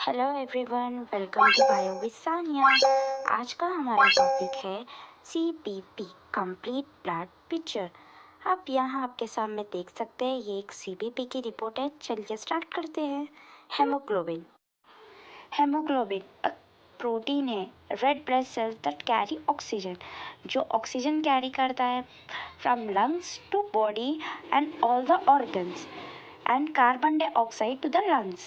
Hello everyone, welcome to bio with Sania. आज का हमारा टॉपिक है CBP कंप्लीट ब्लड पिक्चर। आप यहाँ आपके सामने देख सकते हैं, ये एक CBP की रिपोर्ट है। चलिए स्टार्ट करते हैं। हेमोग्लोबिन हेमोग्लोबिन प्रोटीन है, red blood cells that carry oxygen, जो ऑक्सीजन कैरी करता है from lungs to body and all the organs and carbon dioxide to the lungs.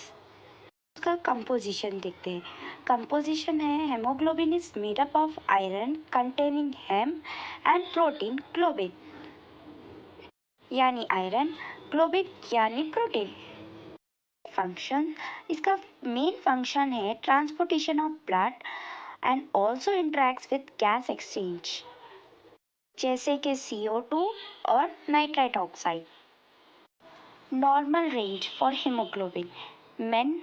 उसका कंपोजिशन देखते हैं। कंपोजिशन है, haemoglobin is made up of iron containing haem and protein globin, यानी iron, globin यानी protein. Function, इसका main function है transportation of blood and also interacts with gas exchange, जैसे कि CO2 और nitrite oxide. Normal range for haemoglobin, main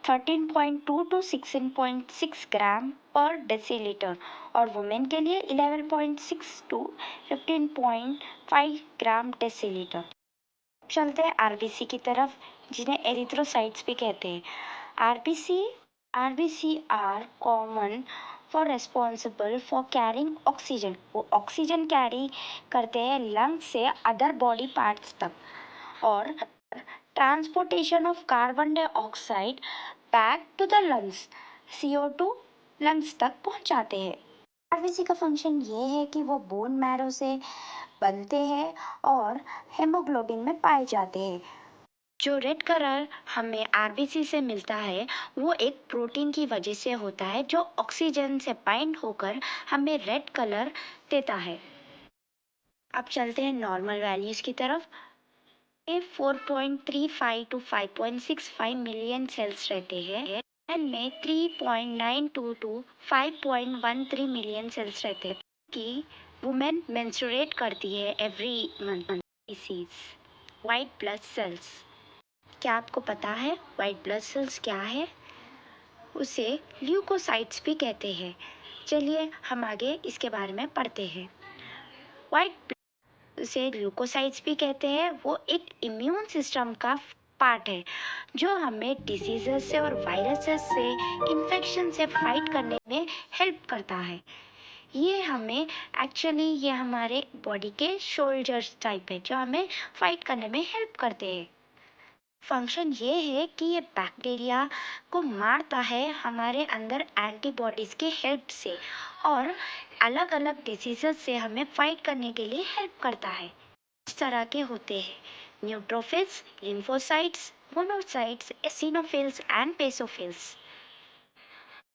13.2 to 16.6 ग्राम पर decilitre और women के लिए 11.6 to 15.5 ग्राम डेसीलीटर। चलते हैं आरबीसी की तरफ, जिन्हें एरिथ्रोसाइट्स भी कहते हैं। RBC RBC are common for responsible for carrying oxygen, वो ऑक्सीजन कैरी करते हैं लंग से अदर बॉडी पार्ट्स तक, और transportation of carbon dioxide back to the lungs, CO2 lungs तक पहुंचाते हैं। आरबीसी का फंक्शन ये है कि वो बोन मैरो से बनते हैं और हेमोग्लोबिन में पाए जाते हैं। जो रेड कलर हमें आरबीसी से मिलता है, वो एक प्रोटीन की वजह से होता है, जो ऑक्सीजन से बाइंड होकर हमें रेड कलर देता है। अब चलते हैं नॉर्मल वैल्यूज की तरफ। 4.35 to 5.65 मिलियन सेल्स रहते हैं। मैन में 3.92 to 5.13 मिलियन सेल्स रहते हैं। कि वुमेन मेंस्ट्रुएट करती है every month. White blood cells, क्या आपको पता है वाइट ब्लड सेल्स क्या है? उसे ल्यूकोसाइट्स भी कहते हैं। चलिए हम आगे इसके बारे में पढ़ते हैं। वाइट उसे ल्यूकोसाइट्स भी कहते हैं। वो एक इम्यून सिस्टम का पार्ट है, जो हमें डिजीजेस से और वायरसेस से, इन्फेक्शन से फाइट करने में हेल्प करता है। ये हमें एक्चुअली ये हमारे बॉडी के सोल्जर्स टाइप है, जो हमें फाइट करने में हेल्प करते हैं। फंक्शन ये है कि ये बैक्टीरिया को मारता है हमारे अंदर एंटीबॉडीज के हेल्प से, और अलग अलग डिसीजेस से हमें फाइट करने के लिए हेल्प करता है। इस तरह के होते हैं neutrophils, lymphocytes, monocytes, eosinophils and basophils.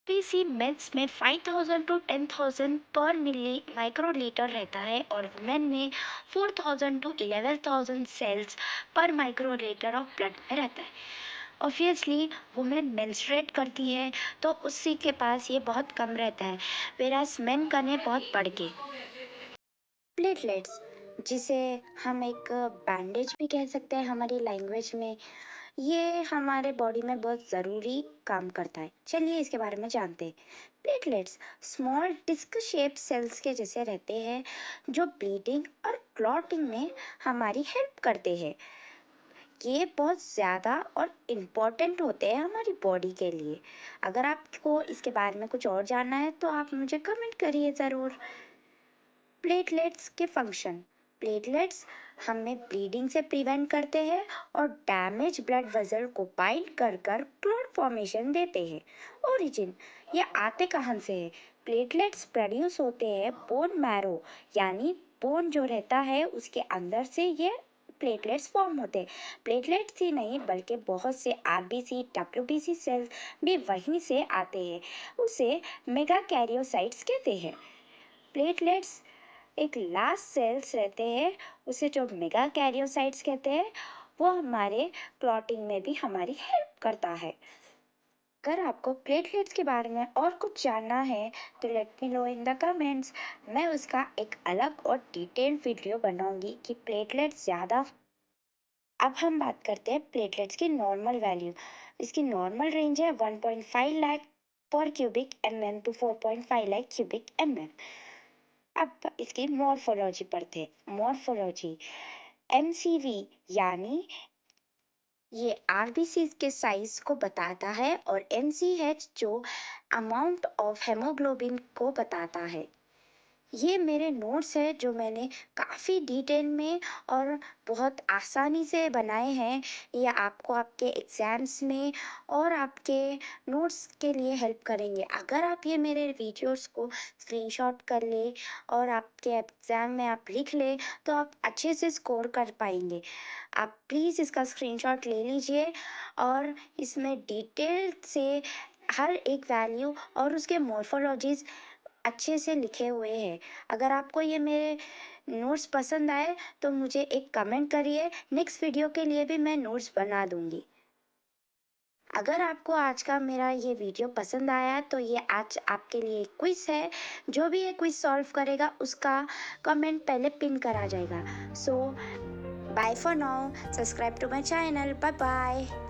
पीसी मेल्स में 5000 to 10,000 पर मिली माइक्रोलीटर रहता है, और वुमेन में 4000 to 11,000 सेल्स पर माइक्रोलीटर ऑफ ब्लड में रहता है। ऑब्वियसली वुमेन मेंस्ट्रुएट करती है, तो उसी के पास ये बहुत कम रहता है, वेरास मेन करने बहुत बढ़ के। प्लेटलेट्स, जिसे हम एक बैंडेज भी कह सकते हैं हमारी लैंग्वेज में, ये हमारे बॉडी में बहुत ज़रूरी काम करता है। चलिए इसके बारे में जानते हैं। Platelets small disc shape cells के जैसे रहते हैं, जो ब्लीडिंग और क्लॉटिंग में हमारी हेल्प करते हैं। ये बहुत ज़्यादा और इम्पॉर्टेंट होते हैं हमारी बॉडी के लिए। अगर आपको इसके बारे में कुछ और जानना है तो आप मुझे कमेंट करिए ज़रूर। प्लेटलेट्स के फंक्शन, प्लेटलेट्स हमें ब्लीडिंग से प्रिवेंट करते हैं और डैमेज ब्लड वेसल को बाइंड कर कर क्लॉट फॉर्मेशन देते हैं। ओरिजिन, ये आते कहाँ से है? प्लेटलेट्स प्रोड्यूस होते हैं बोन मैरो, यानी बोन जो रहता है उसके अंदर से ये प्लेटलेट्स फॉर्म होते हैं। प्लेटलेट्स ही नहीं बल्कि बहुत से आरबीसी, डब्ल्यूबीसी सेल्स भी वहीं से आते हैं। उसे मेगा कैरियोसाइट्स कहते हैं। प्लेटलेट्स एक लास्ट सेल्स रहते हैं, उसे जो मेगा कैरियोसाइट्स कहते हैं, वो हमारे क्लॉटिंग में भी हमारी हेल्प करता है। अगर आपको प्लेटलेट्स के बारे में और कुछ जानना है तो let me know in the comments. मैं उसका एक अलग और डिटेल्ड वीडियो बनाऊंगी कि प्लेटलेट्स ज़्यादा। अब हम बात करते हैं प्लेटलेट्स की नॉर्मल वैल्यू। इसकी नॉर्मल रेंज है 1.5 lakh per cubic mm to 4.5 lakh cubic mm। अब इसकी मॉर्फोलॉजी पढ़ते हैं। मॉर्फोलॉजी, MCV यानी ये आरबीसीज के साइज को बताता है और एमसीएच जो अमाउंट ऑफ हेमोग्लोबिन को बताता है। ये मेरे नोट्स है जो मैंने काफ़ी डिटेल में और बहुत आसानी से बनाए हैं। ये आपको आपके एग्ज़ाम्स में और आपके नोट्स के लिए हेल्प करेंगे। अगर आप ये मेरे वीडियोस को स्क्रीनशॉट कर ले और आपके एग्ज़ाम में आप लिख ले तो आप अच्छे से स्कोर कर पाएंगे। आप प्लीज़ इसका स्क्रीनशॉट ले लीजिए और इसमें डिटेल से हर एक वैल्यू और उसके मॉर्फोलॉजीज अच्छे से लिखे हुए हैं। अगर आपको ये मेरे नोट्स पसंद आए तो मुझे एक कमेंट करिए, नेक्स्ट वीडियो के लिए भी मैं नोट्स बना दूंगी। अगर आपको आज का मेरा ये वीडियो पसंद आया तो ये आज आपके लिए क्विज है। जो भी ये क्विज सॉल्व करेगा उसका कमेंट पहले पिन करा जाएगा। So bye for now, subscribe to my channel, bye bye.